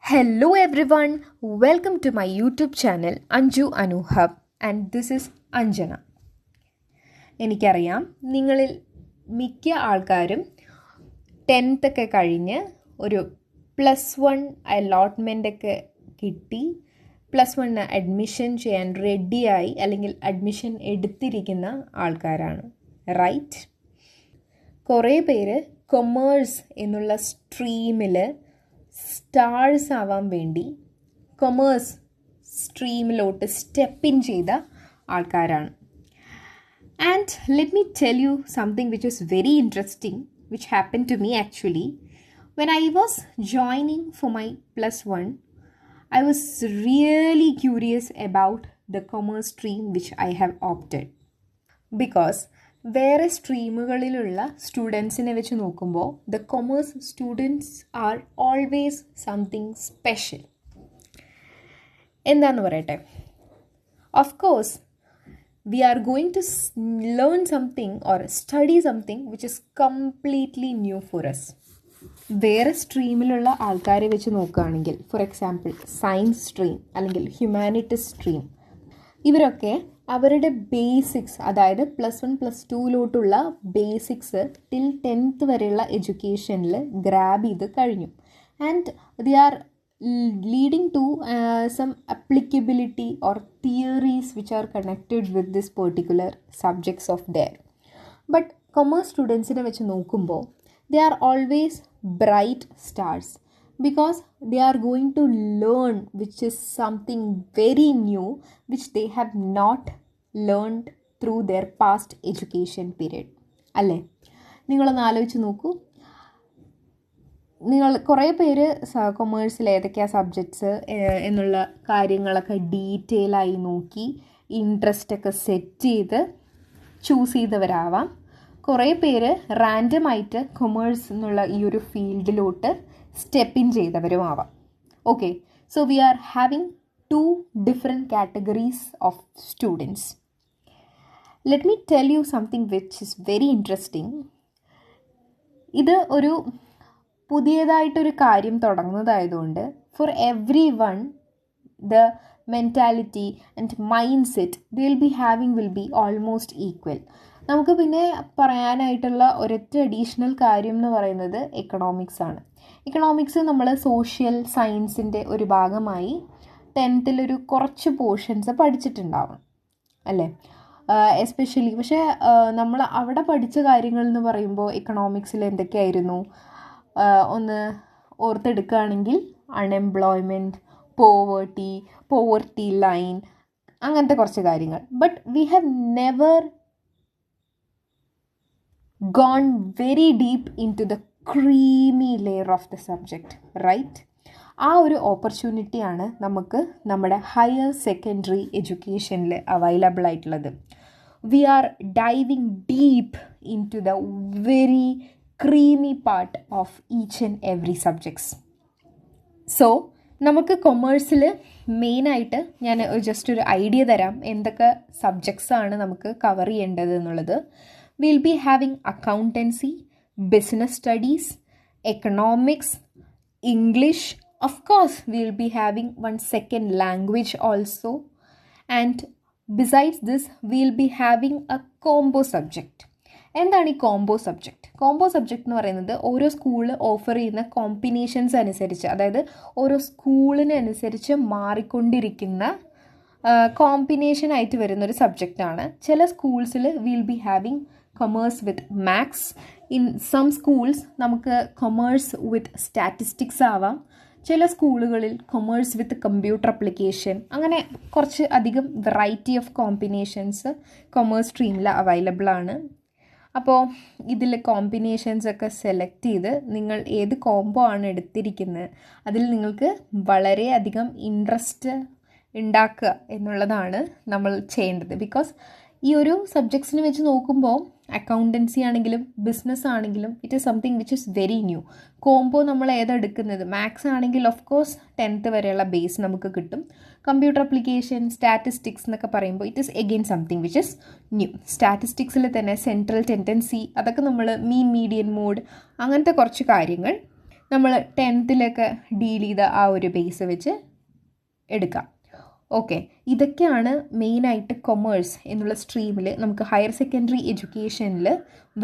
Hello everyone, welcome to my YouTube channel Anju Anuhab and this is Anjana. എനിക്കറിയാം നിങ്ങളിൽ മിക്ക ആൾക്കാരും 10th ഒക്കെ കഴിഞ്ഞ് ഒരു +1 അലോട്ട്മെൻ്റ് ഒക്കെ കിട്ടി +1 അഡ്മിഷൻ ചെയ്യാൻ റെഡിയായി അല്ലെങ്കിൽ അഡ്മിഷൻ എടുത്തിരിക്കുന്ന ആൾക്കാരാണ്, റൈറ്റ്? കുറേ പേര് കൊമേഴ്സ് എന്നുള്ള സ്ട്രീമിൽ സ്റ്റാർസ് ആവാൻ വേണ്ടി കൊമേഴ്സ് സ്ട്രീമിലോട്ട് സ്റ്റെപ്പ് ഇൻ ചെയ്ത ആൾക്കാരാണ്. And let me tell you something which is very interesting, which happened to me actually. When I was joining for my +1, I was really curious about the commerce stream which I have opted. Because വേറെ സ്ട്രീമുകളിലുള്ള സ്റ്റുഡൻസിനെ വെച്ച് നോക്കുമ്പോൾ the commerce students are always something special. എന്താണെന്ന് പറയട്ടെ, of course we are going to learn something or study something which is completely new for us. വേറെ സ്ട്രീമിലുള്ള ആൾക്കാരെ വെച്ച് നോക്കുകയാണെങ്കിൽ, for example science stream അല്ലെങ്കിൽ ഹ്യൂമാനിറ്റീസ് സ്ട്രീം, ഇവരൊക്കെ അവരുടെ ബേസിക്സ്, അതായത് +1 +2 ബേസിക്സ് ടിൽ 10th വരെയുള്ള എഡ്യൂക്കേഷനിൽ ഗ്രാബ് ചെയ്ത് കഴിഞ്ഞു. And they are leading to some applicability or theories which are connected with this particular subjects of there. But commerce students നെ വെച്ച് നോക്കുമ്പോൾ they are always bright stars because they are going to learn which is something very new which they have not learned through their past education period. അല്ലേ? നിങ്ങളൊന്ന് ആലോചിച്ച് നോക്കൂ. നിങ്ങൾ കുറേ പേര് കൊമേഴ്സിൽ ഏതൊക്കെയാണ് സബ്ജക്ട്സ് എന്നുള്ള കാര്യങ്ങളൊക്കെ ഡീറ്റെയിൽ ആയി നോക്കി ഇൻട്രസ്റ്റൊക്കെ സെറ്റ് ചെയ്ത് ചൂസ് ചെയ്തവരാവാം. കുറേ പേര് റാൻഡമായിട്ട് കൊമേഴ്സ് എന്നുള്ള ഈ ഒരു ഫീൽഡിലോട്ട് സ്റ്റെപ്പ് ഇൻ ചെയ്തവരും ആവാം. Okay, so we are having 2 different categories of students. Let me tell you something which is very interesting. ഇത് ഒരു പുതിയതായിട്ടൊരു കാര്യം തുടങ്ങുന്നതായതുകൊണ്ട് for everyone the mentality and mindset will be almost equal. നമുക്ക് പിന്നെ പറയാനായിട്ടുള്ള ഒരൊറ്റ additional കാര്യം എന്ന് പറയുന്നത് എക്കണോമിക്സ് ആണ്. എക്കണോമിക്സ് നമ്മൾ സോഷ്യൽ സയൻസിൻ്റെ ഒരു ഭാഗമായി 10th കുറച്ച് പോർഷൻസ് പഠിച്ചിട്ടുണ്ടാവും, അല്ലേ? എസ്പെഷ്യലി പക്ഷേ നമ്മൾ അവിടെ പഠിച്ച കാര്യങ്ങൾ എന്ന് പറയുമ്പോൾ എക്കണോമിക്സിൽ എന്തൊക്കെയായിരുന്നു ഒന്ന് ഓർത്തെടുക്കുകയാണെങ്കിൽ അൺഎംപ്ലോയ്മെൻറ്റ്, പോവർട്ടി ലൈൻ, അങ്ങനത്തെ കുറച്ച് കാര്യങ്ങൾ. But we have never gone very deep into the creamy layer of the subject, right? ആ ഒരു ഓപ്പർച്യൂണിറ്റിയാണ് നമുക്ക് നമ്മുടെ ഹയർ സെക്കൻഡറി എഡ്യൂക്കേഷനിൽ അവൈലബിൾ ആയിട്ടുള്ളത്. We are diving deep into the very creamy part of each and every subjects. So നമുക്ക് കൊമേഴ്സിൽ മെയിനായിട്ട് ഞാൻ ജസ്റ്റ് ഒരു ഐഡിയ തരാം എന്തൊക്കെ സബ്ജക്ട്സാണ് നമുക്ക് കവർ ചെയ്യേണ്ടത് എന്നുള്ളത്. Will be having accountancy, business studies, economics, English, of course we will be having one second language also, and besides this we will be having a combo subject. എന്താണ് ഈ combo subject? Combo subject എന്ന് പറയുന്നത് ഓരോ സ്കൂളിൽ offer ചെയ്യുന്ന combinations അനുസരിച്ച്, അതായത് ഓരോ സ്കൂളിനനുസരിച്ച് മാറിക്കൊണ്ടിരിക്കുന്ന കോമ്പിനേഷനായിട്ട് വരുന്നൊരു സബ്ജക്റ്റാണ്. ചില സ്കൂൾസിൽ will be having commerce with maths. In some schools നമുക്ക് കൊമേഴ്സ് വിത്ത് സ്റ്റാറ്റിസ്റ്റിക്സ് ആവാം. ചില സ്കൂളുകളിൽ കൊമേഴ്സ് വിത്ത് കമ്പ്യൂട്ടർ അപ്ലിക്കേഷൻ, അങ്ങനെ കുറച്ച് അധികം വെറൈറ്റി ഓഫ് കോമ്പിനേഷൻസ് കൊമേഴ്സ് സ്ട്രീമിൽ അവൈലബിൾ ആണ്. അപ്പോൾ ഇതിൽ കോമ്പിനേഷൻസൊക്കെ സെലക്ട് ചെയ്ത് നിങ്ങൾ ഏത് കോംബോ ആണ് എടുത്തിരിക്കുന്നത് അതിൽ നിങ്ങൾക്ക് വളരെയധികം ഇൻട്രസ്റ്റ് ഉണ്ടാക്കുക എന്നുള്ളതാണ് നമ്മൾ ചെയ്യേണ്ടത്. ബിക്കോസ് ഈ ഒരു സബ്ജക്ട്സിനെ വെച്ച് നോക്കുമ്പോൾ അക്കൗണ്ടൻസി ആണെങ്കിലും ബിസിനസ് ആണെങ്കിലും it is something which is very new. Combo നമ്മൾ ഏതെടുക്കുന്നത്, മാത്സ് ആണെങ്കിൽ ഓഫ് കോഴ്സ് 10th വരെയുള്ള ബേസ് നമുക്ക് കിട്ടും. കമ്പ്യൂട്ടർ അപ്ലിക്കേഷൻ, സ്റ്റാറ്റിസ്റ്റിക്സ് എന്നൊക്കെ പറയുമ്പോൾ it is again something which is new. സ്റ്റാറ്റിസ്റ്റിക്സിൽ തന്നെ സെൻട്രൽ ടെൻഡൻസി, അതൊക്കെ നമ്മൾ മീൻ മീഡിയൻ മോഡ്, അങ്ങനത്തെ കുറച്ച് കാര്യങ്ങൾ നമ്മൾ 10th ഡീൽ ചെയ്ത ആ ഒരു ബേസ് വെച്ച് എടുക്കാം. ഓക്കെ, ഇതൊക്കെയാണ് മെയിനായിട്ട് കൊമേഴ്സ് എന്നുള്ള സ്ട്രീമിൽ നമുക്ക് ഹയർ സെക്കൻഡറി എഡ്യൂക്കേഷനിൽ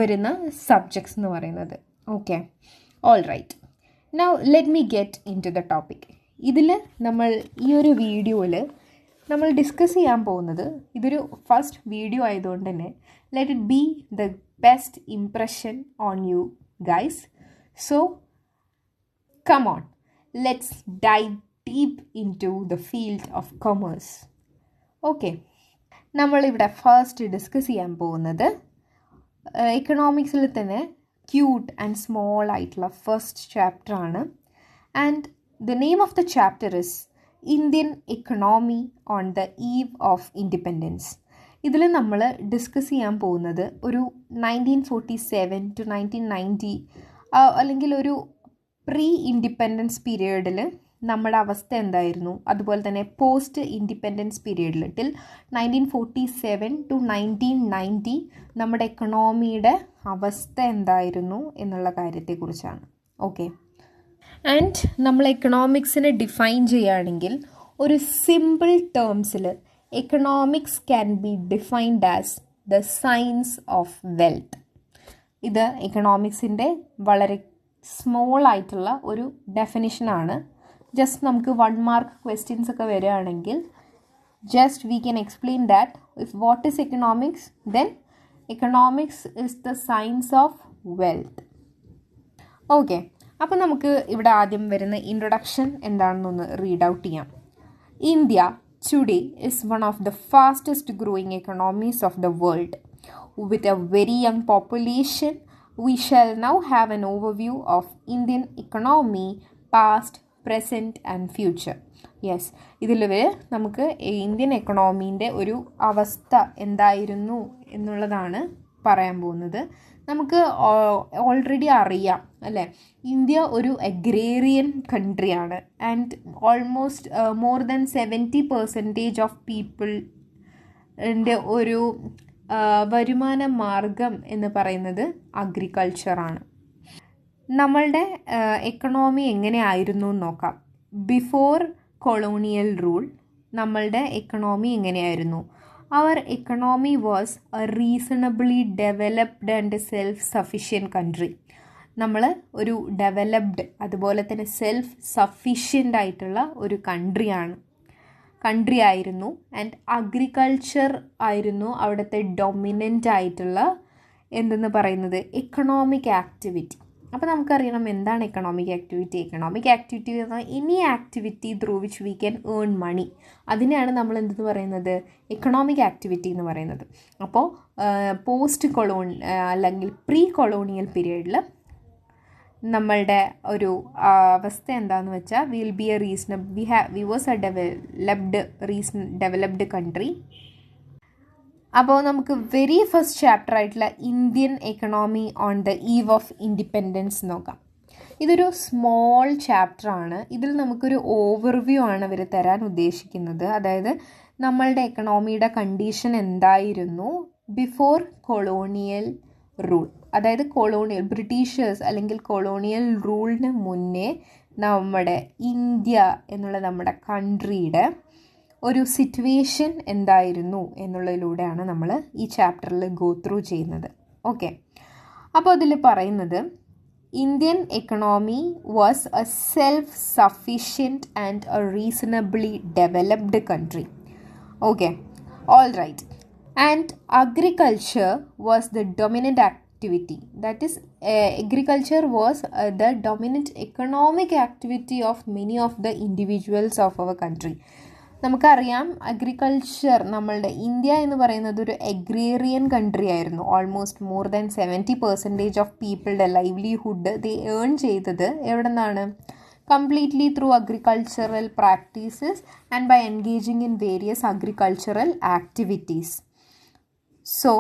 വരുന്ന സബ്ജക്ട്സ് എന്ന് പറയുന്നത്. Okay, all right. Now let me get into the topic. ഇതിൽ നമ്മൾ ഈ ഒരു വീഡിയോയിൽ നമ്മൾ ഡിസ്കസ് ചെയ്യാൻ പോകുന്നത്, ഇതൊരു ഫസ്റ്റ് വീഡിയോ ആയതുകൊണ്ട് തന്നെ let it be the best impression on you guys. So come on, let's dive deep into the field of commerce. Okay, നമ്മളിവിടെ ഫസ്റ്റ് ഡിസ്കസ് ചെയ്യാൻ പോകുന്നത് എക്കണോമിക്സിൽ തന്നെ ക്യൂട്ട് ആൻഡ് സ്മോൾ ആയിട്ടുള്ള ഫസ്റ്റ് ചാപ്റ്റർ ആണ്. And the name of the chapter is Indian economy on the eve of independence. ഇതിൽ നമ്മൾ discuss ചെയ്യാൻ പോകുന്നത് ഒരു 1947 to 1990 അല്ലെങ്കിൽ ഒരു പ്രീ ഇൻഡിപെൻഡൻസ് പീരിയഡിൽ നമ്മുടെ അവസ്ഥ എന്തായിരുന്നു, അതുപോലെ തന്നെ പോസ്റ്റ് ഇൻഡിപെൻഡൻസ് പീരിയഡിൽ ടിൽ 1947 to 1990 നമ്മുടെ എക്കണോമിയുടെ അവസ്ഥ എന്തായിരുന്നു എന്നുള്ള കാര്യത്തെക്കുറിച്ചാണ്. ഓക്കെ, ആൻഡ് നമ്മൾ എക്കണോമിക്സിനെ ഡിഫൈൻ ചെയ്യുകയാണെങ്കിൽ ഒരു സിമ്പിൾ ടേംസിൽ economics can be defined as the science of wealth. ഇത് എക്കണോമിക്സിൻ്റെ വളരെ സ്മോൾ ആയിട്ടുള്ള ഒരു ഡെഫിനിഷനാണ്. ജസ്റ്റ് നമുക്ക് 1 മാർക്ക് ക്വസ്റ്റ്യൻസ് ഒക്കെ വരികയാണെങ്കിൽ just we can explain that if what is economics, then economics is the science of wealth. Okay, അപ്പോൾ നമുക്ക് ഇവിടെ ആദ്യം വരുന്ന ഇൻട്രൊഡക്ഷൻ എന്താണെന്നൊന്ന് റീഡ് ഔട്ട് ചെയ്യാം. India today is one of the fastest growing economies of the world. With a very young population, we shall now have an overview of Indian economy, past, present and future. Yes, ഇതിൽ നമുക്ക് Indian എക്കണോമീൻ്റെ ഒരു അവസ്ഥ എന്തായിരുന്നു എന്നുള്ളതാണ് പറയാൻ പോകുന്നത്. നമുക്ക് already അറിയാം അല്ലേ, ഇന്ത്യ ഒരു അഗ്രേറിയൻ കൺട്രിയാണ്. And almost more than 70% of പീപ്പിളിൻ്റെ ഒരു വരുമാന മാർഗം എന്ന് പറയുന്നത് അഗ്രികൾച്ചറാണ്. നമ്മളുടെ എക്കണോമി എങ്ങനെയായിരുന്നു എന്ന് നോക്കാം. ബിഫോർ കൊളോണിയൽ റൂൾ നമ്മളുടെ എക്കണോമി എങ്ങനെയായിരുന്നു? Our economy was a reasonably developed and self sufficient country. നമ്മൾ ഒരു ഡെവലപ്ഡ് അതുപോലെ തന്നെ സെൽഫ് സഫിഷ്യൻ്റ് ആയിട്ടുള്ള ഒരു കൺട്രി ആയിരുന്നു. ആൻഡ് അഗ്രികൾച്ചർ ആയിരുന്നു അവിടുത്തെ ഡൊമിനൻ്റ് ആയിട്ടുള്ള എന്തെന്ന് പറയുന്നത് എക്കണോമിക് ആക്ടിവിറ്റി. അപ്പോൾ നമുക്കറിയണം എന്താണ് എക്കണോമിക് ആക്ടിവിറ്റി. എക്കണോമിക് ആക്ടിവിറ്റി എന്ന് പറഞ്ഞാൽ any activity through which we can earn money, അതിനെയാണ് നമ്മൾ എന്തെന്ന് പറയുന്നത് എക്കണോമിക് ആക്ടിവിറ്റി എന്ന് പറയുന്നത്. അപ്പോൾ പോസ്റ്റ് അല്ലെങ്കിൽ പ്രീ കൊളോണിയൽ പീരീഡിൽ നമ്മളുടെ ഒരു അവസ്ഥ എന്താണെന്ന് വെച്ചാൽ we was a developed country. അപ്പോൾ നമുക്ക് വെരി ഫസ്റ്റ് ചാപ്റ്റർ ആയിട്ടുള്ള Indian economy on the eve of independence നോക്കാം. ഇതൊരു സ്മോൾ ചാപ്റ്ററാണ്. ഇതിൽ നമുക്കൊരു ഓവർവ്യൂ ആണ് ഇവർ തരാൻ ഉദ്ദേശിക്കുന്നത്. അതായത് നമ്മളുടെ എക്കണോമിയുടെ കണ്ടീഷൻ എന്തായിരുന്നു ബിഫോർ കൊളോണിയൽ റൂൾ, അതായത് ബ്രിട്ടീഷേഴ്സ് അല്ലെങ്കിൽ കൊളോണിയൽ റൂളിന് മുന്നേ നമ്മുടെ ഇന്ത്യ എന്നുള്ള നമ്മുടെ കൺട്രിയുടെ ഒരു സിറ്റുവേഷൻ എന്തായിരുന്നു എന്നുള്ളതിലൂടെയാണ് നമ്മൾ ഈ ചാപ്റ്ററിൽ ഗോ ത്രൂ ചെയ്യുന്നത്. ഓക്കെ, അപ്പോൾ അതിൽ പറയുന്നത് Indian economy was a self sufficient and a reasonably developed country. Okay, all right. And agriculture was the dominant activity. That is, agriculture was the dominant economic activity of many of the individuals of our country. നമുക്കറിയാം agriculture, നമ്മളുടെ India എന്ന് പറയുന്നത് ഒരു agrarian country ആയിരുന്നു. Almost more than 70% of പീപ്പിളുടെ livelihood they earn ചെയ്തത് എവിടെ നിന്നാണ്? Completely through agricultural practices and by engaging in various agricultural activities. So,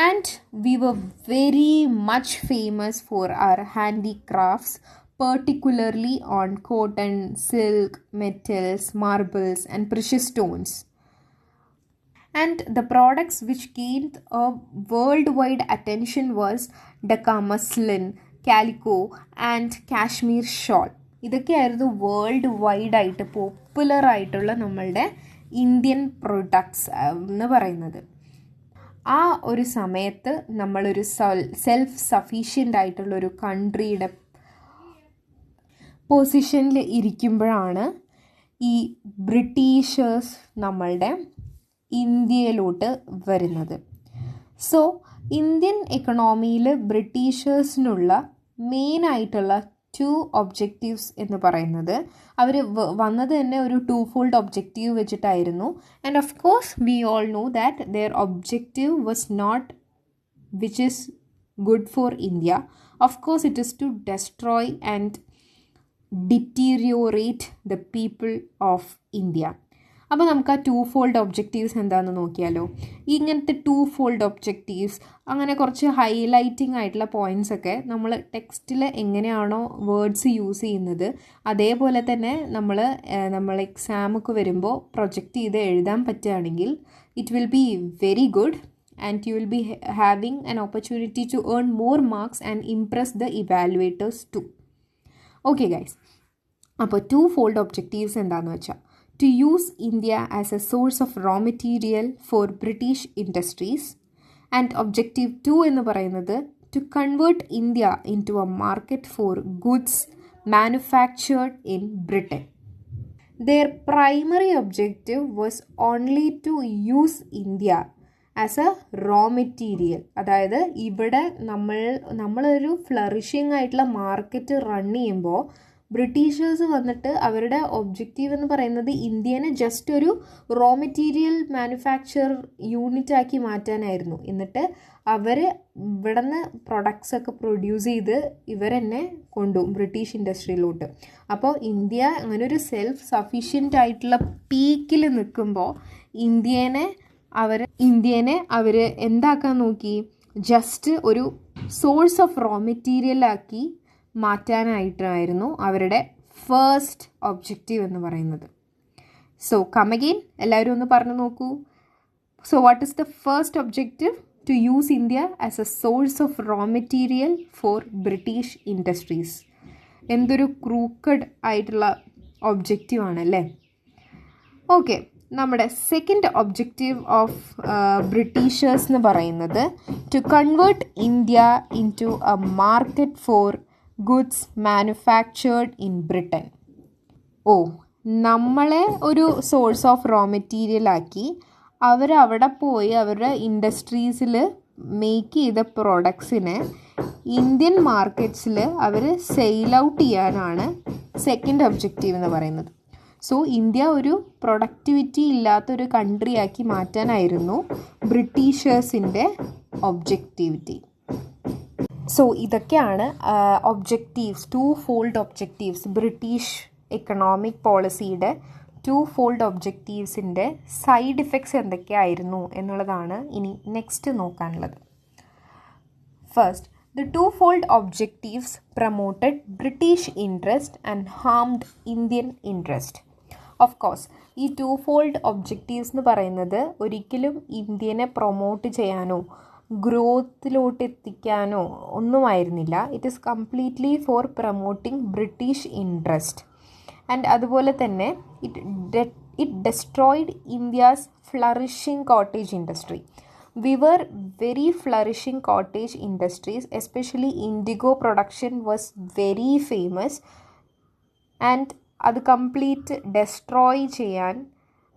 and we were very much famous for our handicrafts, particularly on cotton, silk, metals, marbles and precious stones. And the products which gained a worldwide attention was Dhaka muslin, calico and Kashmir shawl. ഇതൊക്കെയായിരുന്നു world വൈഡായിട്ട് popular ആയിട്ടുള്ള നമ്മളുടെ Indian products എന്ന് പറയുന്നത്. ആ ഒരു സമയത്ത് നമ്മളൊരു self sufficient ആയിട്ടുള്ളൊരു കൺട്രിയുടെ പൊസിഷനിൽ ഇരിക്കുമ്പോഴാണ് ഈ ബ്രിട്ടീഷേഴ്സ് നമ്മളുടെ ഇന്ത്യയിലോട്ട് വരുന്നത്. സോ ഇന്ത്യൻ എക്കണോമിയിൽ ബ്രിട്ടീഷേഴ്സിനുള്ള മെയിനായിട്ടുള്ള 2 ഒബ്ജക്റ്റീവ്സ് എന്ന് പറയുന്നത്, അവർ വന്നത് തന്നെ ഒരു 2-fold ഒബ്ജക്റ്റീവ് വെച്ചിട്ടായിരുന്നു. And of course we all know that their objective was not which is good for India. Of course it is to destroy and deteriorate the people of India. അപ്പോൾ നമുക്ക് ആ 2-fold objectives എന്താണെന്ന് നോക്കിയാലോ. ഇങ്ങനത്തെ 2-fold objectives, അങ്ങനെ കുറച്ച് highlighting ആയിട്ടുള്ള points ഒക്കെ നമ്മൾ ടെക്സ്റ്റിൽ എങ്ങനെയാണോ വേർഡ്സ് യൂസ് ചെയ്യുന്നത് അതേപോലെ തന്നെ നമ്മൾ എക്സാമൊക്കെ വരുമ്പോൾ പ്രൊജക്റ്റ് ചെയ്ത് എഴുതാൻ പറ്റുകയാണെങ്കിൽ it will be very good and you will be having an opportunity to earn more marks and impress the evaluators too. Okay guys, അപ്പോൾ 2-fold objectives എന്താണെന്ന് വെച്ചാൽ, to use India as a source of raw material for British industries, and objective 2 എന്ന് പറയുന്നത് to convert India into a market for goods manufactured in Britain. Their primary objective was only to use India as a raw material. അതായത് ഇവിടെ നമ്മളൊരു flourishing ആയിട്ടുള്ള market run ചെയ്യുമ്പോൾ Britishers വന്നിട്ട് അവരുടെ objective എന്ന് പറയുന്നത് ഇന്ത്യനെ ജസ്റ്റ് ഒരു റോ മെറ്റീരിയൽ മാനുഫാക്ചർ യൂണിറ്റ് ആക്കി മാറ്റാനായിരുന്നു. എന്നിട്ട് അവർ ഇവിടെ നിന്ന് പ്രൊഡക്ട്സ് ഒക്കെ പ്രൊഡ്യൂസ് ചെയ്ത് ഇവരെന്നെ കൊണ്ടുപോകും ബ്രിട്ടീഷ് ഇൻഡസ്ട്രിയിലോട്ട്. അപ്പോൾ ഇന്ത്യ അങ്ങനെ ഒരു സെൽഫ് സഫീഷ്യൻ്റ് ആയിട്ടുള്ള പീക്കിൽ നിൽക്കുമ്പോൾ ഇന്ത്യനെ അവർ എന്താക്കാൻ നോക്കി, ജസ്റ്റ് ഒരു സോഴ്സ് ഓഫ് റോ മെറ്റീരിയലാക്കി മാറ്റാനായിട്ടായിരുന്നു അവരുടെ ഫസ്റ്റ് ഒബ്ജക്റ്റീവ് എന്ന് പറയുന്നത്. സോ കം അഗെയിൻ, എല്ലാവരും ഒന്ന് പറഞ്ഞു നോക്കൂ. So what is the first objective? To use India as a source of raw material for British industries. എന്തൊരു ക്രൂക്കഡ് ആയിട്ടുള്ള ഒബ്ജക്റ്റീവ് ആണല്ലേ. ഓക്കെ, നമ്മുടെ സെക്കൻഡ് ഒബ്ജക്റ്റീവ് ഓഫ് ബ്രിട്ടീഷേഴ്സ് എന്ന് പറയുന്നത് to convert India into a market for goods manufactured in Britain. നമ്മളെ ഒരു source of raw മെറ്റീരിയലാക്കി അവരവിടെ പോയി അവരുടെ ഇൻഡസ്ട്രീസിൽ മേക്ക് ചെയ്ത പ്രോഡക്ട്സിനെ ഇന്ത്യൻ മാർക്കറ്റ്സിൽ അവർ സെയിൽ ഔട്ട് ചെയ്യാനാണ് സെക്കൻഡ് ഒബ്ജക്റ്റീവ് എന്ന് പറയുന്നത്. സോ ഇന്ത്യ ഒരു പ്രൊഡക്ടിവിറ്റി ഇല്ലാത്തൊരു കൺട്രി ആക്കി മാറ്റാനായിരുന്നു ബ്രിട്ടീഷേഴ്സിൻ്റെ ഒബ്ജക്റ്റിവിറ്റി. സോ ഇതൊക്കെയാണ് objectives, 2-fold objectives, British economic പോളിസിയുടെ 2-fold ഒബ്ജക്റ്റീവ്സിൻ്റെ സൈഡ് ഇഫക്ട്സ് എന്തൊക്കെയായിരുന്നു എന്നുള്ളതാണ് ഇനി നെക്സ്റ്റ് നോക്കാനുള്ളത്. First, the 2-fold objectives promoted British interest and harmed Indian interest. Of course, ഈ 2-fold ഒബ്ജക്റ്റീവ്സ് എന്ന് പറയുന്നത് ഒരിക്കലും ഇന്ത്യനെ പ്രൊമോട്ട് ചെയ്യാനോ ഗ്രോത്തിലോട്ട് എത്തിക്കാനോ ഒന്നുമായിരുന്നില്ല. It is completely for promoting British interest. And അതുപോലെ തന്നെ it destroyed India's flourishing cottage industry. We were very flourishing cottage industries, especially indigo production was very famous, and അത് കംപ്ലീറ്റ് ഡെസ്ട്രോയ് ചെയ്യാൻ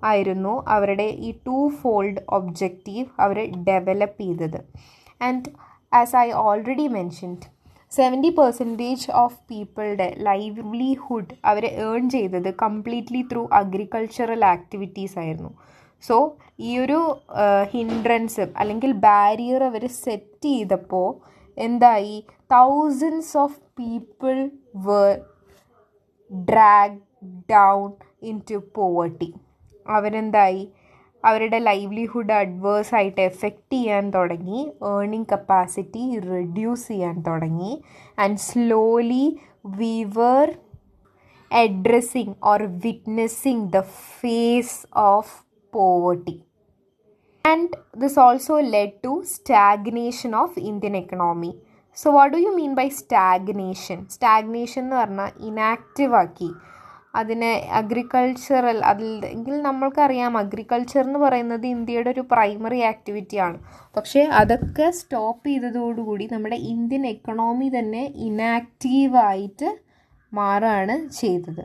ആയിരുന്നു അവരുടെ ഈ 2-fold ഒബ്ജക്റ്റീവ് അവർ develop ചെയ്തത്. And as I already mentioned, 70% of പീപ്പിളുടെ ലൈവ്ലിഹുഡ് അവർ earn ചെയ്തത് കംപ്ലീറ്റ്ലി ത്രൂ അഗ്രികൾച്ചറൽ ആക്ടിവിറ്റീസ് ആയിരുന്നു. സോ ഈ ഒരു ഹിൻഡ്രൻസ് അല്ലെങ്കിൽ ബാരിയർ അവർ സെറ്റ് ചെയ്തപ്പോൾ എന്തായി, thousands of people were dragged down into poverty. അവരെന്തായി, അവരുടെ ലൈവ്ലിഹുഡ് അഡ്വേഴ്സായിട്ട് എഫക്റ്റ് ചെയ്യാൻ തുടങ്ങി, ഏർണിംഗ് കപ്പാസിറ്റി റിഡ്യൂസ് ചെയ്യാൻ തുടങ്ങി. And slowly we were addressing or witnessing the face of poverty. And this also led to stagnation of Indian economy. So what do you mean by stagnation? Stagnation എന്ന് പറഞ്ഞാൽ inactive ആക്കി അതിനെ. Agricultural അല്ലെങ്കിൽ നമ്മൾക്കറിയാം agriculture എന്ന് പറയുന്നത് ഇന്ത്യയുടെ ഒരു പ്രൈമറി ആക്ടിവിറ്റിയാണ്. പക്ഷേ അതൊക്കെ സ്റ്റോപ്പ് ചെയ്തതോടുകൂടി നമ്മുടെ ഇന്ത്യൻ എക്കണോമി തന്നെ ഇനാക്റ്റീവായിട്ട് മാറുകയാണ് ചെയ്തത്.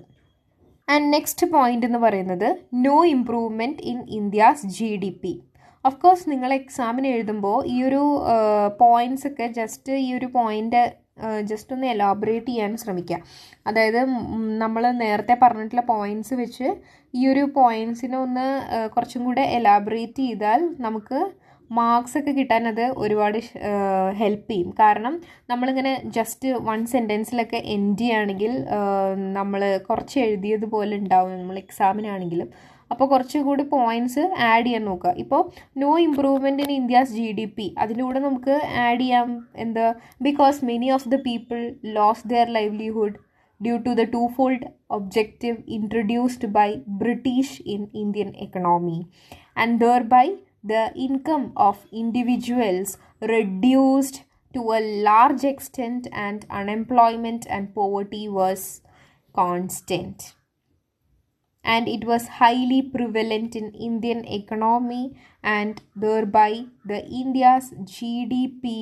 ആൻഡ് നെക്സ്റ്റ് പോയിന്റ് എന്ന് പറയുന്നത് no improvement in India's GDP. Of course നിങ്ങൾ എക്സാമിന് എഴുതുമ്പോൾ ഈ ഒരു പോയിൻറ്റ്സ് ഒക്കെ ജസ്റ്റ് ഈ ഒരു പോയിൻ്റ് ജസ്റ്റ് ഒന്ന് എലാബറേറ്റ് ചെയ്യാൻ ശ്രമിക്കുക. അതായത് നമ്മൾ നേരത്തെ പറഞ്ഞിട്ടുള്ള പോയിൻറ്റ്സ് വെച്ച് ഈ ഒരു പോയിൻറ്റ്സിനെ ഒന്ന് കുറച്ചും കൂടെ എലാബറേറ്റ് ചെയ്താൽ നമുക്ക് മാർക്സ് ഒക്കെ കിട്ടാൻ അത് ഒരുപാട് ഹെൽപ്പ് ചെയ്യും. കാരണം നമ്മളിങ്ങനെ ജസ്റ്റ് വൺ സെൻറ്റൻസിലൊക്കെ എൻഡ് ചെയ്യുകയാണെങ്കിൽ നമ്മൾ കുറച്ച് എഴുതിയതുപോലെ ഉണ്ടാവും നമ്മൾ എക്സാമിനാണെങ്കിലും. അപ്പോൾ കുറച്ചുകൂടി പോയിൻറ്റ്സ് ആഡ് ചെയ്യാൻ നോക്കുക. ഇപ്പോൾ no improvement in India's GDP, അതിലൂടെ നമുക്ക് ആഡ് ചെയ്യാം എന്ത്, because many of the people lost their livelihood due to the twofold objective introduced by British in Indian economy and thereby the income of individuals reduced to a large extent and unemployment and poverty was constant. And it was highly prevalent in Indian economy and thereby the India's GDP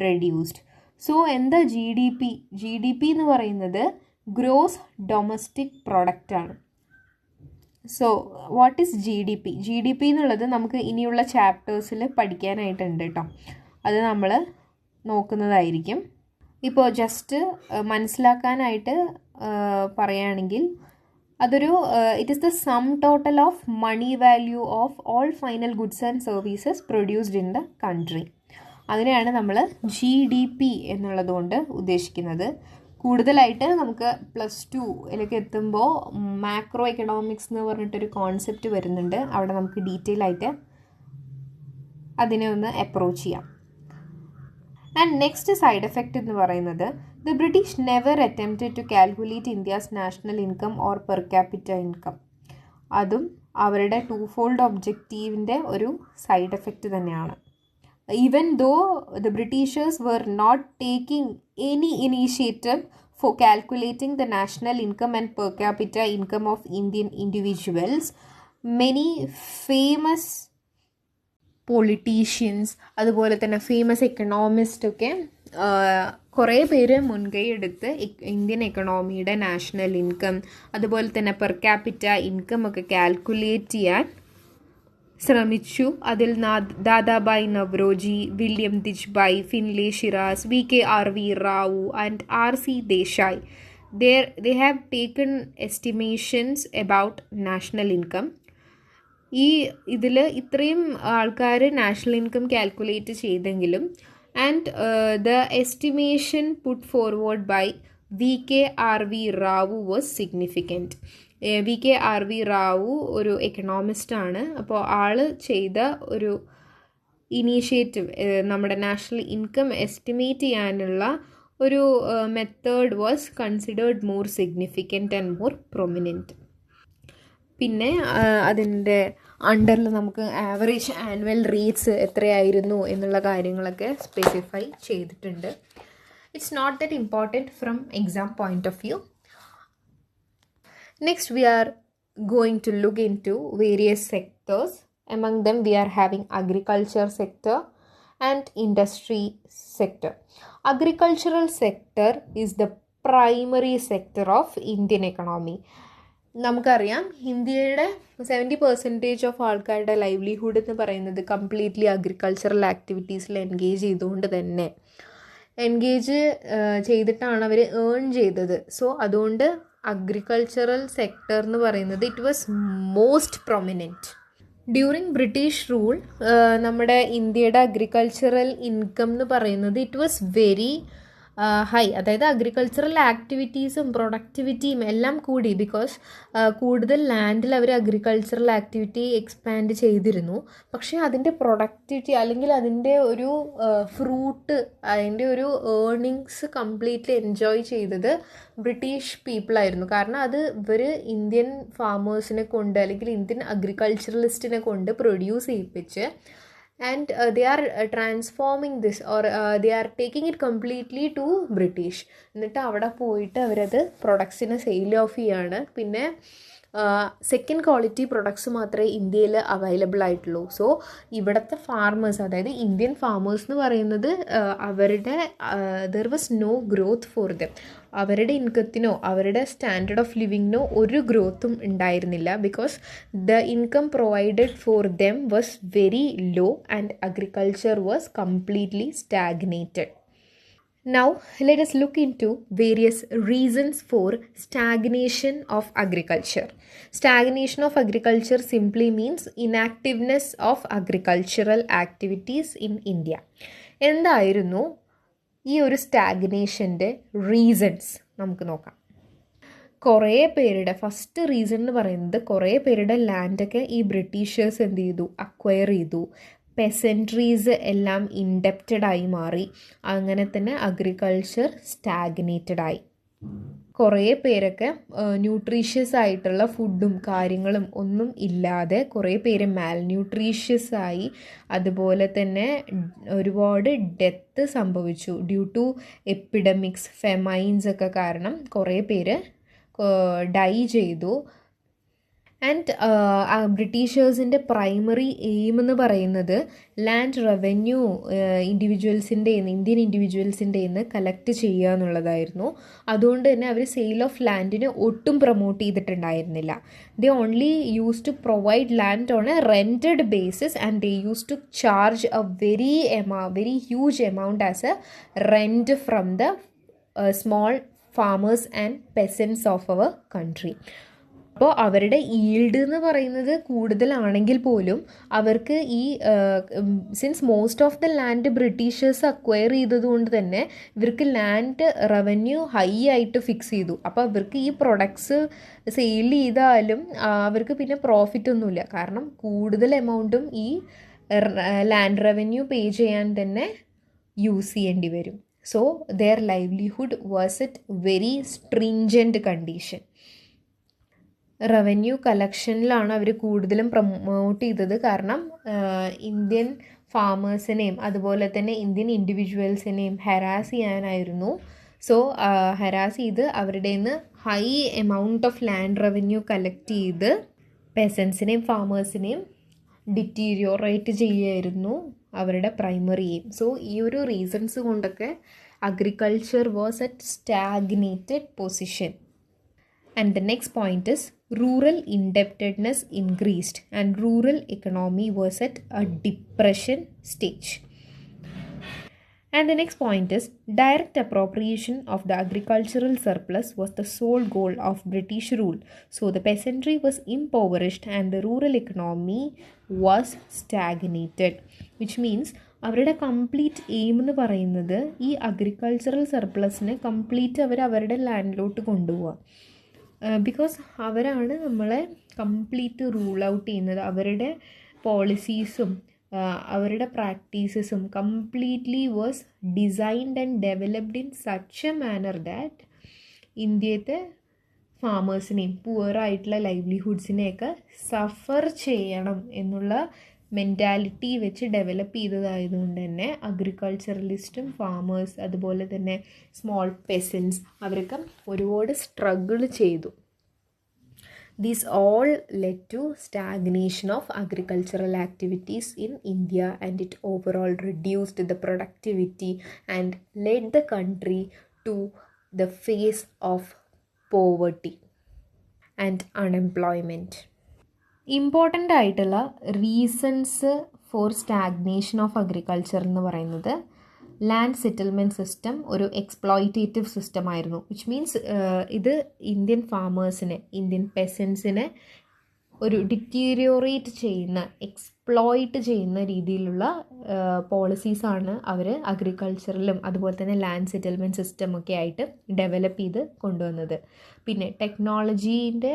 reduced. So എന്താ GDP? GDP എന്ന് പറയുന്നത് gross domestic product ആണ്. So what is GDP എന്നുള്ളത് നമുക്ക് ഇനിയുള്ള ചാപ്റ്റേഴ്സിൽ പഠിക്കാനായിട്ടുണ്ട് കേട്ടോ. അത് നമ്മൾ നോക്കുന്നതായിരിക്കും. ഇപ്പോൾ ജസ്റ്റ് മനസ്സിലാക്കാനായിട്ട് പറയുകയാണെങ്കിൽ അതൊരു it is the sum total of money value of all final goods and services produced in the country. അതിനെയാണ് നമ്മൾ GDP എന്നുള്ളത് കൊണ്ട് ഉദ്ദേശിക്കുന്നത്. കൂടുതലായിട്ട് നമുക്ക് +2 എത്തുമ്പോൾ മാക്രോ എക്കണോമിക്സ് എന്ന് പറഞ്ഞിട്ടൊരു കോൺസെപ്റ്റ് വരുന്നുണ്ട്. അവിടെ നമുക്ക് ഡീറ്റെയിൽ ആയിട്ട് അതിനെ ഒന്ന് അപ്രോച്ച് ചെയ്യാം. ആൻഡ് നെക്സ്റ്റ് സൈഡ് എഫക്റ്റ് എന്ന് പറയുന്നത് the British never attempted to calculate India's national income or per capita income. അതും അവരുടെ ടൂഫോൾഡ് ഒബ്ജക്റ്റീവിൻ്റെ ഒരു സൈഡ് എഫക്റ്റ് തന്നെയാണ്. Even though the Britishers were not taking any initiative for calculating the national income and per capita income of Indian individuals, many famous politicians അതുപോലെ തന്നെ famous economist ഒക്കെ കുറേ പേര് മുൻകൈ എടുത്ത് ഇന്ത്യൻ എക്കണോമിയുടെ നാഷണൽ ഇൻകം അതുപോലെ തന്നെ പെർ ക്യാപിറ്റ ഇൻകം ഒക്കെ കാൽക്കുലേറ്റ് ചെയ്യാൻ ശ്രമിച്ചു. അതിൽ Dadabhai Naoroji, William Digby, Findlay Shirras, VKRV Rao and RC Desai they have taken estimations about national income. ഇതിൽ ഇത്രയും ആൾക്കാർ നാഷണൽ ഇൻകം കാൽക്കുലേറ്റ് ചെയ്തെങ്കിലും and the estimation put forward by VKRV Rao was significant. VKRV Rao ഒരു എക്കണോമിസ്റ്റാണ്. അപ്പോൾ ആൾ ചെയ്ത ഒരു ഇനീഷ്യേറ്റീവ് നമ്മുടെ നാഷണൽ ഇൻകം എസ്റ്റിമേറ്റ് ചെയ്യാനുള്ള ഒരു method was considered more significant and more prominent. പിന്നെ അതിൻ്റെ അണ്ടറിൽ നമുക്ക് ആവറേജ് ആനുവൽ റേറ്റ്സ് എത്രയായിരുന്നു എന്നുള്ള കാര്യങ്ങളൊക്കെ സ്പെസിഫൈ ചെയ്തിട്ടുണ്ട്. It's not that important from exam point of view. Next, we are going to look into various sectors. Among them, we are having agriculture sector and industry sector. Agricultural sector is the primary sector of Indian economy. നമുക്കറിയാം ഇന്ത്യയുടെ 70% of ആൾക്കാരുടെ livelihood എന്ന് പറയുന്നത് completely agricultural ആക്ടിവിറ്റീസിൽ engage ചെയ്തുകൊണ്ട് തന്നെ ചെയ്തിട്ടാണ് അവർ earn ചെയ്തത്. So അതുകൊണ്ട് അഗ്രികൾച്ചറൽ സെക്ടർ എന്ന് പറയുന്നത് it was most prominent. During British rule നമ്മുടെ ഇന്ത്യയുടെ അഗ്രികൾച്ചറൽ ഇൻകം എന്ന് പറയുന്നത് ഇറ്റ് വാസ് വെരി ഹൈ. അതായത് അഗ്രികൾച്ചറൽ ആക്ടിവിറ്റീസും പ്രൊഡക്ടിവിറ്റിയും എല്ലാം കൂടി. ബിക്കോസ് കൂടുതൽ ലാൻഡിൽ അവർ അഗ്രികൾച്ചറൽ ആക്ടിവിറ്റി എക്സ്പാൻഡ് ചെയ്തിരുന്നു. പക്ഷേ അതിൻ്റെ പ്രൊഡക്ടിവിറ്റി അല്ലെങ്കിൽ അതിൻ്റെ ഒരു ഫ്രൂട്ട് അതിൻ്റെ ഒരു ഏർണിങ്സ് കംപ്ലീറ്റ്ലി എൻജോയ് ചെയ്തത് ബ്രിട്ടീഷ് പീപ്പിളായിരുന്നു. കാരണം അത് ഇവർ ഇന്ത്യൻ ഫാമേഴ്സിനെ കൊണ്ട് അല്ലെങ്കിൽ ഇന്ത്യൻ അഗ്രികൾച്ചറലിസ്റ്റിനെ കൊണ്ട് പ്രൊഡ്യൂസ് ചെയ്യിപ്പിച്ച് and they are transforming this, or they are taking it completely to British. എന്നിട്ട് അവിടെ പോയിട്ട് അവരത് പ്രൊഡക്ട്സിനെ സെയിൽ ഓഫ് ചെയ്യാണ്. പിന്നെ സെക്കൻഡ് ക്വാളിറ്റി പ്രൊഡക്ട്സ് മാത്രമേ ഇന്ത്യയിൽ അവൈലബിൾ ആയിട്ടുള്ളൂ. സോ ഇവിടുത്തെ ഫാർമേഴ്സ്, അതായത് ഇന്ത്യൻ ഫാർമേഴ്സ് എന്ന് പറയുന്നത് അവരുടെ there was no growth for them. അവരുടെ ഇൻകത്തിനോ അവരുടെ സ്റ്റാൻഡേർഡ് ഓഫ് ലിവിങ്ങിനോ ഒരു ഗ്രോത്തും ഉണ്ടായിരുന്നില്ല. Because the income provided for them was very low and agriculture was completely stagnated. Now, let us look into various reasons for stagnation of agriculture. Stagnation of agriculture simply means inactiveness of agricultural activities in India. എന്തായിരുന്നു ഈ ഒരു സ്റ്റാഗ്നേഷൻ്റെ reasons നമുക്ക് നോക്കാം. കുറേ പേരുടെ first reason എന്ന് പറയുന്നത്, കുറേ പേരുടെ ലാൻഡൊക്കെ ഈ ബ്രിട്ടീഷേഴ്സ് എന്ത് ചെയ്തു, അക്വയർ ചെയ്തു. പെസൻട്രീസ് എല്ലാം ഇൻഡെപ്റ്റഡായി മാറി. അങ്ങനെ തന്നെ അഗ്രികൾച്ചർ സ്റ്റാഗ്നേറ്റഡായി. കുറേ പേരൊക്കെ ന്യൂട്രീഷ്യസ് ആയിട്ടുള്ള ഫുഡും കാര്യങ്ങളും ഒന്നും ഇല്ലാതെ കുറേ പേര് മാൽന്യൂട്രീഷ്യസ് ആയി. അതുപോലെ തന്നെ ഒരുപാട് ഡെത്ത് സംഭവിച്ചു ഡ്യൂ ടു എപ്പിഡമിക്സ്, ഫെമൈൻസ് ഒക്കെ കാരണം കുറേ പേര് ഡൈ ചെയ്തു. ആൻഡ് ബ്രിട്ടീഷേഴ്സിൻ്റെ പ്രൈമറി എയിം എന്ന് പറയുന്നത് ലാൻഡ് റവന്യൂ ഇന്ത്യൻ ഇൻഡിവിജ്വൽസിൻ്റെ നിന്ന് കളക്ട് ചെയ്യുക എന്നുള്ളതായിരുന്നു. അതുകൊണ്ട് തന്നെ അവർ സെയിൽ ഓഫ് ലാൻഡിന് ഒട്ടും പ്രൊമോട്ട് ചെയ്തിട്ടുണ്ടായിരുന്നില്ല. They only use to provide land on a rented basis and they use to charge a very huge amount as a rent from the small farmers and peasants of our country. അപ്പോൾ അവരുടെ yield എന്ന് പറയുന്നത് കൂടുതലാണെങ്കിൽ പോലും അവർക്ക് ഈ since most of the land Britishers acquire ചെയ്തതുകൊണ്ട് തന്നെ ഇവർക്ക് ലാൻഡ് റവന്യൂ ഹൈ ആയിട്ട് ഫിക്സ് ചെയ്തു. അപ്പോൾ അവർക്ക് ഈ പ്രൊഡക്ട്സ് സെയിൽ ചെയ്താലും അവർക്ക് പിന്നെ പ്രോഫിറ്റ് ഒന്നുമില്ല. കാരണം കൂടുതൽ എമൗണ്ടും ഈ ലാൻഡ് റവന്യൂ പേ ചെയ്യാൻ തന്നെ യൂസ് ചെയ്യേണ്ടി വരും. So their livelihood was at very stringent condition. Revenue കളക്ഷനിലാണ് അവർ കൂടുതലും പ്രൊമോട്ട് ചെയ്തത്. കാരണം ഇന്ത്യൻ ഫാമേഴ്സിനെയും അതുപോലെ തന്നെ ഇന്ത്യൻ ഇൻഡിവിജ്വൽസിനെയും ഹരാസ് ചെയ്യാനായിരുന്നു. സോ ഹരാസ് ചെയ്ത് അവരുടെ നിന്ന് high amount of land revenue collect ചെയ്ത് പെസൻസിനെയും ഫാമേഴ്സിനെയും ഡിറ്റീരിയോറേറ്റ് ചെയ്യുമായിരുന്നു അവരുടെ പ്രൈമറി എയിം. സോ ഈ ഒരു റീസൺസ് കൊണ്ടൊക്കെ agriculture was at stagnated position. And the next point is rural indebtedness increased and rural economy was at a depression stage. And the next point is direct appropriation of the agricultural surplus was the sole goal of British rule. So the peasantry was impoverished and the rural economy was stagnated, which means അവരുടെ complete aim എന്ന് പറയുന്നത് ഈ agricultural സർപ്ലസിനെ complete അവരുടെ ലാൻഡിലോട്ട് കൊണ്ടുപോവുക. Because അവരാണ് നമ്മളെ complete rule out ചെയ്യുന്നത്. അവരുടെ പോളിസീസും അവരുടെ പ്രാക്ടീസസും completely was designed and developed in such a manner that ഇന്ത്യത്തെ ഫാമേഴ്സിനെയും പുവറായിട്ടുള്ള ലൈവ്ലിഹുഡ്സിനെയൊക്കെ സഫർ ചെയ്യണം എന്നുള്ള മെൻറ്റാലിറ്റി വെച്ച് ഡെവലപ്പ് ചെയ്തതായതുകൊണ്ട് തന്നെ അഗ്രികൾച്ചറലിസ്റ്റും ഫാമേഴ്സ് അതുപോലെ തന്നെ സ്മോൾ പെസൻസ് അവരൊക്കെ ഒരുപാട് സ്ട്രഗിൾ ചെയ്തു. These all led to stagnation of agricultural activities in India, and it overall reduced the productivity and led the country to the face of poverty and unemployment. Important ആയിട്ടുള്ള reasons for stagnation of agriculture എന്ന് പറയുന്നത് land settlement system ഒരു exploitative system ആയിരുന്നു. Which means ഇത് Indian ഫാമേഴ്സിനെ, Indian പെസൻസിനെ ഒരു deteriorate ചെയ്യുന്ന, എക്സ്പ്ലോയിറ്റ് ചെയ്യുന്ന രീതിയിലുള്ള പോളിസീസാണ് അവർ അഗ്രികൾച്ചറിലും അതുപോലെ തന്നെ ലാൻഡ് സെറ്റിൽമെൻറ്റ് സിസ്റ്റമൊക്കെ ആയിട്ട് ഡെവലപ്പ് ചെയ്ത് കൊണ്ടുവന്നത്. പിന്നെ ടെക്നോളജീൻ്റെ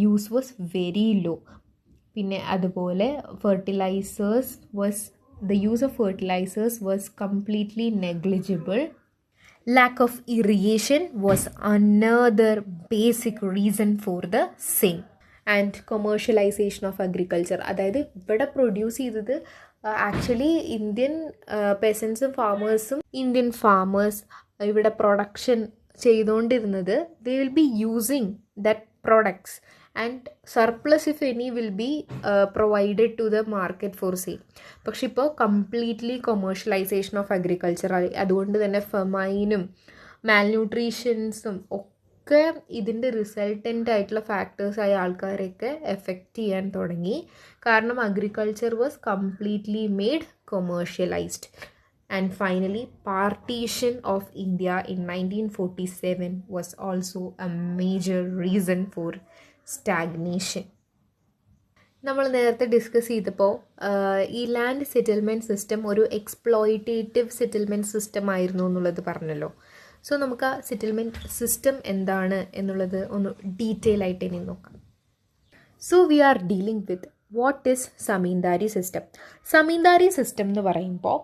യൂസ് വാസ് വെരി ലോ. പിന്നെ അതുപോലെ the use of fertilizers was completely negligible. Lack of irrigation was another basic reason for the same. And commercialization of agriculture, അതായത് ഇവിടെ പ്രൊഡ്യൂസ് ചെയ്തത് ആക്ച്വലി ഇന്ത്യൻ പെസൻസും ഫാമേഴ്സും ഇന്ത്യൻ ഫാമേഴ്സ് ഇവിടെ പ്രൊഡക്ഷൻ ചെയ്തുകൊണ്ടിരുന്നത് they will be using that products and surplus if any will be provided to the market for sale. പക്ഷെ ഇപ്പോൾ completely commercialisation of agriculture ആയി. അതുകൊണ്ട് തന്നെ ഫെമൈനും മാൽന്യൂട്രീഷൻസും ഒക്കെ ഇതിൻ്റെ റിസൾട്ടൻ്റ് ആയിട്ടുള്ള ഫാക്ടേഴ്സായ ആൾക്കാരെയൊക്കെ എഫക്റ്റ് ചെയ്യാൻ തുടങ്ങി. കാരണം agriculture was completely made commercialised. And finally, partition of India in 1947 was also a major reason for stagnation. നമ്മൾ നേരത്തെ ഡിസ്കസ് ചെയ്തപ്പോൾ ഈ ലാൻഡ് സെറ്റിൽമെൻറ്റ് സിസ്റ്റം ഒരു എക്സ്പ്ലോയിറ്റേറ്റീവ് സെറ്റിൽമെൻറ്റ് സിസ്റ്റം ആയിരുന്നു എന്നുള്ളത് പറഞ്ഞല്ലോ. സോ നമുക്ക് ആ സെറ്റിൽമെൻറ്റ് സിസ്റ്റം എന്താണ് എന്നുള്ളത് ഒന്ന് ഡീറ്റെയിൽ ആയിട്ട് ഇനി നോക്കാം. So we are dealing with what is zamindari system. Zamindari system എന്ന് പറയുമ്പോൾ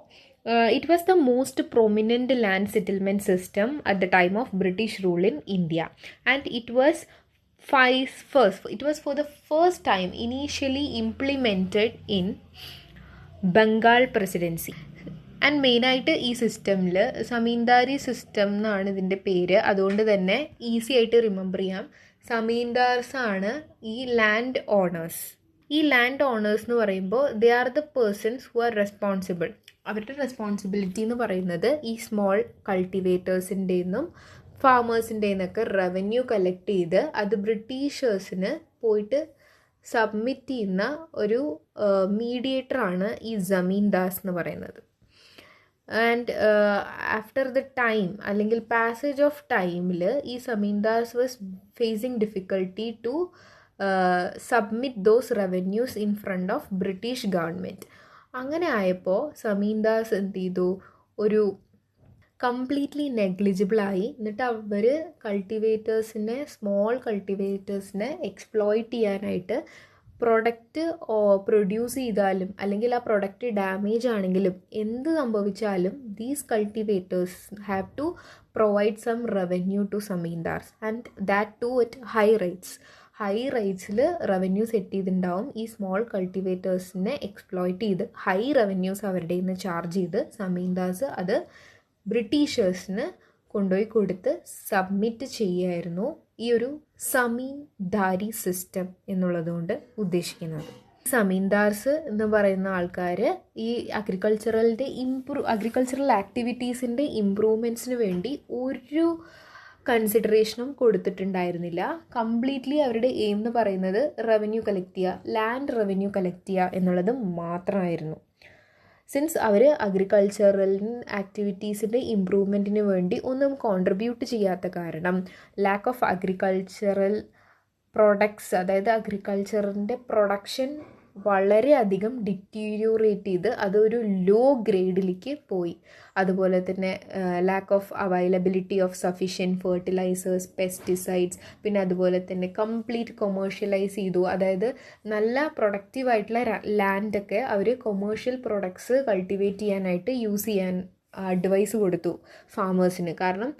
it was the most prominent land settlement system at the time of British rule in India, and it was for the first time initially implemented in Bengal Presidency. And മെയിനായിട്ട് ഈ സിസ്റ്റമിൽ സമീന്ദാരി system എന്നാണ് ഇതിൻ്റെ പേര്. അതുകൊണ്ട് തന്നെ easy ആയിട്ട് remember ചെയ്യാം. സമീന്ദാർസാണ് ഈ ലാൻഡ് ഓണേഴ്സ്. ഈ ലാൻഡ് ഓണേഴ്സ് എന്ന് പറയുമ്പോൾ they are the persons who are responsible. അവരുടെ റെസ്പോൺസിബിലിറ്റി എന്ന് പറയുന്നത് ഈ സ്മോൾ കൾട്ടിവേറ്റേഴ്സിൻ്റെ നിന്നും ഫാമേഴ്സിൻ്റെ നിന്നൊക്കെ റവന്യൂ കളക്ട് ചെയ്ത് അത് ബ്രിട്ടീഷേഴ്സിന് പോയിട്ട് സബ്മിറ്റ് ചെയ്യുന്ന ഒരു മീഡിയേറ്ററാണ് ഈ ജമീന്ദാസ് എന്ന് പറയുന്നത്. ആൻഡ് ആഫ്റ്റർ ദ ടൈം അല്ലെങ്കിൽ പാസേജ് ഓഫ് ടൈമിൽ ഈ zamindars was facing difficulty to submit those revenues in front of British government. അങ്ങനെ ആയപ്പോൾ സമീന്ദാസ് എന്ത് ചെയ്തു, ഒരു കംപ്ലീറ്റ്ലി നെഗ്ലിജിബിളായി. എന്നിട്ട് അവർ കൾട്ടിവേറ്റേഴ്സിനെ, സ്മോൾ കൾട്ടിവേറ്റേഴ്സിനെ എക്സ്പ്ലോയിറ്റ് ചെയ്യാനായിട്ട് പ്രൊഡക്റ്റ് പ്രൊഡ്യൂസ് ചെയ്താലും അല്ലെങ്കിൽ ആ പ്രൊഡക്റ്റ് ഡാമേജ് ആണെങ്കിലും എന്ത് സംഭവിച്ചാലും these cultivators have to provide some revenue to zamindars and that too at high rates. High റേറ്റ്സിൽ റവന്യൂ സെറ്റ് ചെയ്തിട്ടുണ്ടാവും. ഈ സ്മോൾ കൾട്ടിവേറ്റേഴ്സിനെ എക്സ്പ്ലോയിറ്റ് ചെയ്ത് ഹൈ റവന്യൂസ് അവരുടെ നിന്ന് ചാർജ് ചെയ്ത് സമീന്ദാസ് അത് ബ്രിട്ടീഷേഴ്സിന് കൊണ്ടുപോയി കൊടുത്ത് സബ്മിറ്റ് ചെയ്യുമായിരുന്നു. ഈ ഒരു സമീന്ദാരി സിസ്റ്റം എന്നുള്ളതുകൊണ്ട് ഉദ്ദേശിക്കുന്നത്. സമീന്ദാർസ് എന്ന് പറയുന്ന ആൾക്കാർ ഈ അഗ്രികൾച്ചറൽ ആക്ടിവിറ്റീസിൻ്റെ ഇംപ്രൂവ്മെൻറ്റ്സിന് വേണ്ടി ഒരു കൺസിഡറേഷനും കൊടുത്തിട്ടുണ്ടായിരുന്നില്ല. കംപ്ലീറ്റ്ലി അവരുടെ എയിം എന്ന് പറയുന്നത് റവന്യൂ കളക്ട് ചെയ്യുക, ലാൻഡ് റവന്യൂ കളക്ട് ചെയ്യുക എന്നുള്ളത് മാത്രമായിരുന്നു. സിൻസ് അവർ അഗ്രികൾച്ചറൽ ആക്ടിവിറ്റീസിൻ്റെ ഇമ്പ്രൂവ്മെൻറ്റിന് വേണ്ടി ഒന്നും കോൺട്രിബ്യൂട്ട് ചെയ്യാത്ത കാരണം ലാക്ക് ഓഫ് അഗ്രികൾച്ചറൽ പ്രൊഡക്ട്സ്, അതായത് അഗ്രികൾച്ചറിൻ്റെ പ്രൊഡക്ഷൻ വളരെയധികം ഡിറ്റീരിയോറേറ്റ് ചെയ്ത് അതൊരു ലോ ഗ്രേഡിലേക്ക് പോയി. അതുപോലെ തന്നെ lack of availability of sufficient fertilisers, pesticides, പിന്നെ അതുപോലെ തന്നെ കംപ്ലീറ്റ് കൊമേഴ്ഷ്യലൈസ് ചെയ്തു. അതായത് നല്ല പ്രൊഡക്റ്റീവായിട്ടുള്ള ലാൻഡൊക്കെ അവർ കൊമേഴ്ഷ്യൽ പ്രൊഡക്ട്സ് കൾട്ടിവേറ്റ് ചെയ്യാനായിട്ട് യൂസ് ചെയ്യാൻ അഡ്വൈസ് കൊടുത്തു ഫാമേഴ്സിന്. കാരണം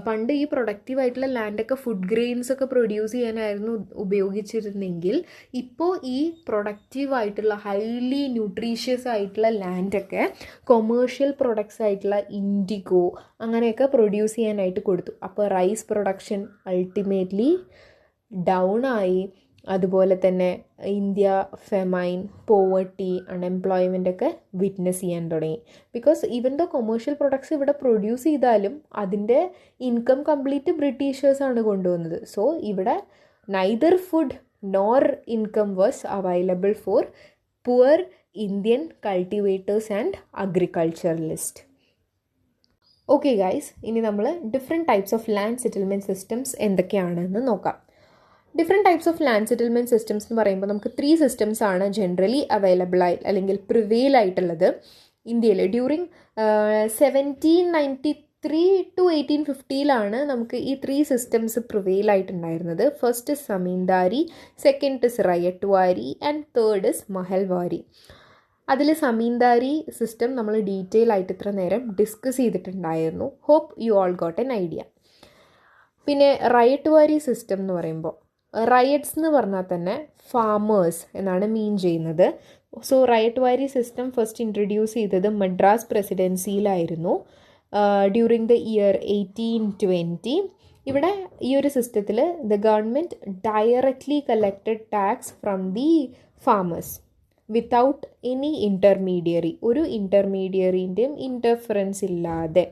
പണ്ട് ഈ പ്രൊഡക്റ്റീവായിട്ടുള്ള ലാൻഡൊക്കെ ഫുഡ് ഗ്രെയിൻസ് ഒക്കെ പ്രൊഡ്യൂസ് ചെയ്യാനായിരുന്നു ഉപയോഗിച്ചിരുന്നെങ്കിൽ ഇപ്പോൾ ഈ പ്രൊഡക്റ്റീവായിട്ടുള്ള ഹൈലി ന്യൂട്രീഷ്യസ് ആയിട്ടുള്ള ലാൻഡൊക്കെ കൊമേഴ്ഷ്യൽ പ്രൊഡക്ട്സ് ആയിട്ടുള്ള ഇൻഡിഗോ അങ്ങനെയൊക്കെ പ്രൊഡ്യൂസ് ചെയ്യാനായിട്ട് കൊടുത്തു. അപ്പോൾ റൈസ് പ്രൊഡക്ഷൻ അൾട്ടിമേറ്റ്ലി ഡൗൺ ആയി. അതുപോലെ തന്നെ ഇന്ത്യ ഫെമൈൻ, പോവർട്ടി, അൺഎംപ്ലോയ്മെൻ്റ് ഒക്കെ വിറ്റ്നസ് ചെയ്യാൻ തുടങ്ങി. Because even the commercial products ഇവിടെ പ്രൊഡ്യൂസ് ചെയ്താലും അതിൻ്റെ ഇൻകം കംപ്ലീറ്റ് ബ്രിട്ടീഷേഴ്സാണ് കൊണ്ടുവന്നത്. സോ ഇവിടെ neither food nor income was available for poor Indian cultivators and agriculturalist. Okay guys, ഇനി നമ്മൾ different types of land settlement systems എന്തൊക്കെയാണെന്ന് നോക്കാം. Different types of land settlement systems എന്ന് പറയുമ്പോൾ നമുക്ക് 3 സിസ്റ്റംസ് ആണ് ജനറലി അവൈലബിൾ ആയി അല്ലെങ്കിൽ പ്രിവെയിൽ ആയിട്ടുള്ളത് ഇന്ത്യയിൽ. ഡ്യൂറിങ് 1793 to 1850 നമുക്ക് ഈ 3 സിസ്റ്റംസ് പ്രിവെയിൽ ആയിട്ടുണ്ടായിരുന്നത്. First is zamindari, second is ryotwari and third is mahalwari. അതിൽ സമീന്ദാരി സിസ്റ്റം നമ്മൾ ഡീറ്റെയിൽ ആയിട്ട് ഇത്ര നേരം ഡിസ്കസ് ചെയ്തിട്ടുണ്ടായിരുന്നു. Hope you all got an idea. പിന്നെ റയട്ട്വാരി സിസ്റ്റം എന്ന് പറയുമ്പോൾ റയട്ട്സ് എന്ന് പറഞ്ഞാൽ തന്നെ ഫാമേഴ്സ് എന്നാണ് മീൻ ചെയ്യുന്നത്. സോ റൈറ്റ് വാരി സിസ്റ്റം ഫസ്റ്റ് ഇൻട്രൊഡ്യൂസ് ചെയ്തത് മദ്രാസ് പ്രസിഡൻസിയിലായിരുന്നു ഡ്യൂറിങ് ദ ഇയർ 1820. ഇവിടെ ഈ ഒരു സിസ്റ്റത്തിൽ the government directly collected tax from the farmers without any intermediary, ഒരു ഇൻ്റർമീഡിയറിൻ്റെയും ഇൻ്റർഫറൻസ് ഇല്ലാതെ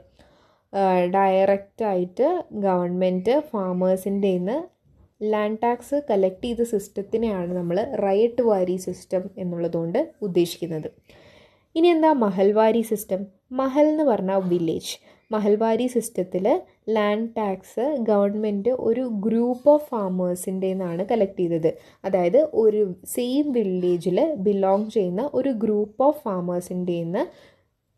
ഡയറക്റ്റായിട്ട് ഗവൺമെൻറ് ഫാമേഴ്സിൻ്റെ നിന്ന് ലാൻഡ് ടാക്സ് കളക്ട് ചെയ്ത സിസ്റ്റത്തിനെയാണ് നമ്മൾ റൈറ്റ് വാരി സിസ്റ്റം എന്നുള്ളതുകൊണ്ട് ഉദ്ദേശിക്കുന്നത്. ഇനി എന്താ മഹൽവാരി സിസ്റ്റം? മഹൽ എന്ന് പറഞ്ഞാൽ വില്ലേജ്. മഹൽവാരി സിസ്റ്റത്തിൽ ലാൻഡ് ടാക്സ് ഗവൺമെൻറ് ഒരു ഗ്രൂപ്പ് ഓഫ് ഫാമേഴ്സിൻ്റെ നിന്നാണ് കളക്ട് ചെയ്തത്. അതായത് ഒരു സെയിം വില്ലേജിൽ ബിലോങ് ചെയ്യുന്ന ഒരു ഗ്രൂപ്പ് ഓഫ് ഫാമേഴ്സിൻ്റെ നിന്ന്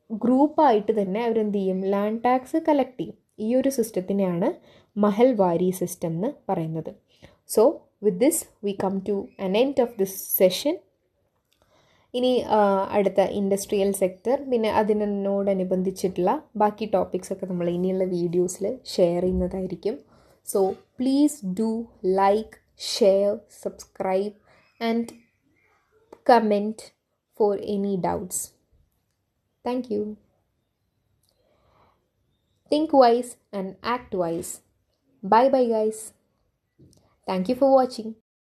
ഗ്രൂപ്പായിട്ട് തന്നെ അവരെന്ത് ചെയ്യും, ലാൻഡ് ടാക്സ് കളക്ട് ചെയ്യും. ഈ ഒരു സിസ്റ്റത്തിനെയാണ് മഹൽവാരി സിസ്റ്റം എന്ന് പറയുന്നത്. So with this we come to an end of this session. ഇനി അടുത്ത ഇൻഡസ്ട്രിയൽ സെക്ടർ, പിന്നെ അതിനോടനുബന്ധിച്ചിട്ടുള്ള ബാക്കി ടോപ്പിക്സ് ഒക്കെ നമ്മൾ ഇനിയുള്ള വീഡിയോസിൽ ഷെയർ ചെയ്യുന്നതായിരിക്കും. So please do like, share, subscribe and comment for any doubts. Thank you. Think wise and act wise. Bye bye guys. Thank you for watching.